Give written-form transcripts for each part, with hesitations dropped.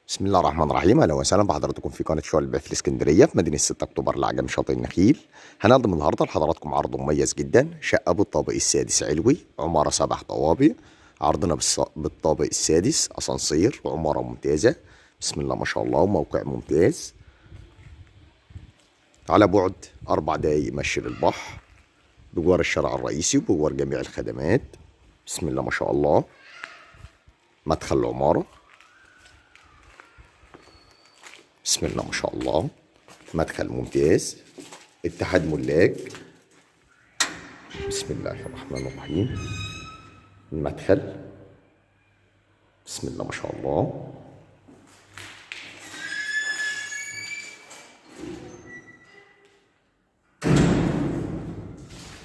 بسم الله الرحمن الرحيم. اهلا وسهلا بحضراتكم في قناه شوال البيع في الاسكندريه في مدينه 6 اكتوبر العجمي شاطئ النخيل. هنقدم النهارده لحضراتكم عرض مميز جدا، شقه بالطابق السادس علوي، عماره 7 طوابق. عرضنا بالطابق السادس اسانسير، وعماره ممتازه بسم الله ما شاء الله، وموقع ممتاز على بعد 4 دقايق مشي للبحر، بجوار الشارع الرئيسي وبجوار جميع الخدمات. بسم الله ما شاء الله. مدخل العماره بسم الله ما شاء الله، مدخل ممتاز، اتحاد ملاك. بسم الله الرحمن الرحيم. المدخل بسم الله ما شاء الله.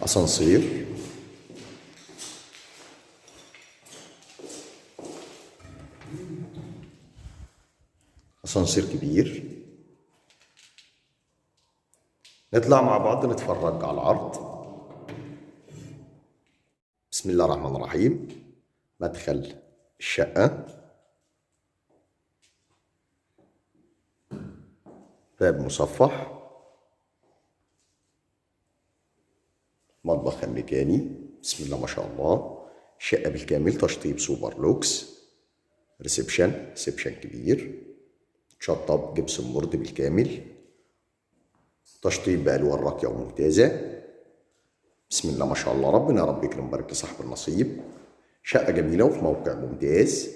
اسانسير اسانسير كبير. نطلع مع بعض نتفرج على العرض. بسم الله الرحمن الرحيم. مدخل الشقة، باب مصفح، مطبخ أمريكاني بسم الله ما شاء الله. شقة بالكامل تشطيب سوبر لوكس. ريسبشن كبير، شطب جبسون بورد بالكامل، تشطيب بألوان راقية وممتازة بسم الله ما شاء الله. ربنا يا رب يكرم ويبارك لصاحب النصيب. شقة جميلة وفي موقع ممتاز.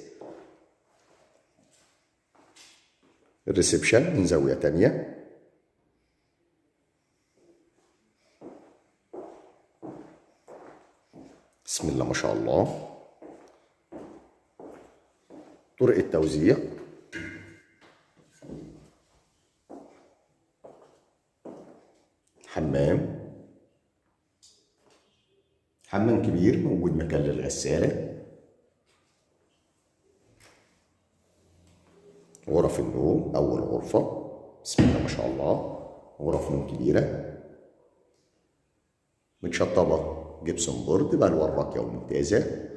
الريسبشن من زاوية تانية. بسم الله ما شاء الله. طرق التوزيع، حمام كبير موجود مكان للغسالة. غرف النوم، أول غرفة بسم الله ما شاء الله، غرف نوم كبيرة متشطبة جبسون بورد بألوان راقية وممتازة.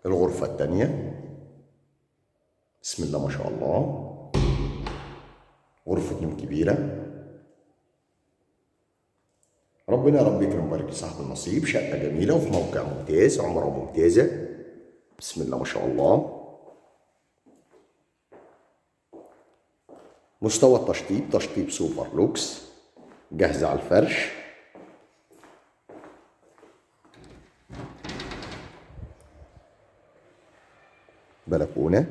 الغرفة الثانية بسم الله ما شاء الله، غرفة نوم كبيرة. ربنا يا رب يكرم ويبارك لصاحب النصيب. شقة جميلة وفي موقع ممتاز، عمارة ممتازة بسم الله ما شاء الله. مستوى التشطيب تشطيب سوبر لوكس، جاهزة على الفرش. بلكونة،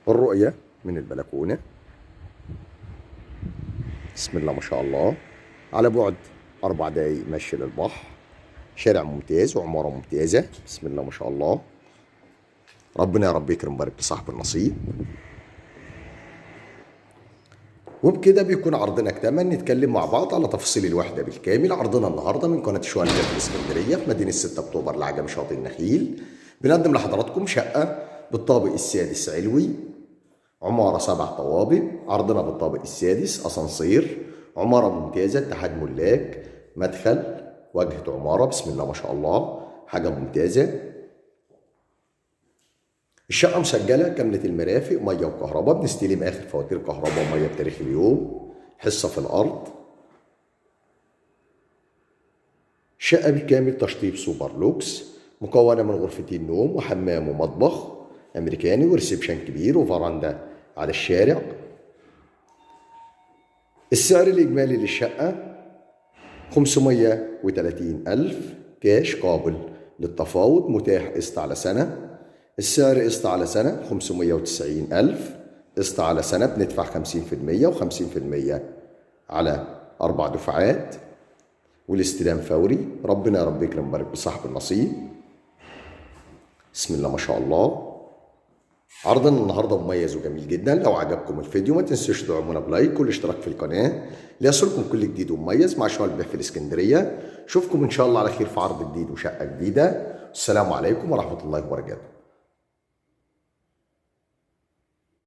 الرؤية من البلكونة بسم الله ما شاء الله، على بعد 4 دقايق مشي للبحر. شارع ممتاز وعمارة ممتازة بسم الله ما شاء الله. ربنا يا رب يكرم ويبارك لصاحب النصيب. وبكده بيكون عرضنا اكتمل. نتكلم مع بعض على تفاصيل الوحدة بالكامل. عرضنا النهارده من قناة شوال البيع في الاسكندرية في مدينة 6 أكتوبر العجمي شاطئ النخيل. بنقدم لحضراتكم شقة بالطابق السادس علوي، عمارة 7 طوابق. عرضنا بالطابق السادس اسانسير، عمارة ممتازة، اتحاد ملاك، مدخل، واجهة عمارة بسم الله ما شاء الله، حاجة ممتازة. الشقة مسجلة كاملة المرافق، مية وكهرباء. بنستلم آخر فواتير كهرباء ومية بتاريخ اليوم. حصة في الأرض. شقة بالكامل تشطيب سوبر لوكس، مكونة من غرفتين نوم وحمام ومطبخ أمريكاني وريسبشن كبير وفرندا على الشارع. السعر الإجمالي للشقة 530,000 كاش قابل للتفاوض، متاح قسط على سنة. السعر قسط على سنة 590,000 قسط على سنة. بندفع 50% و50% على 4 دفعات، والاستلام فوري. ربنا يا رب يكرم ويبارك لصاحب النصيب. بسم الله ما شاء الله. عرضنا النهارده مميز وجميل جدا. لو عجبكم الفيديو ما تنسوش تدعمونا بلايك والاشتراك في القناه ليصلكم كل جديد ومميز مع شوال البيع في الاسكندريه. اشوفكم ان شاء الله على خير في عرض جديد وشقه جديده. السلام عليكم ورحمه الله وبركاته.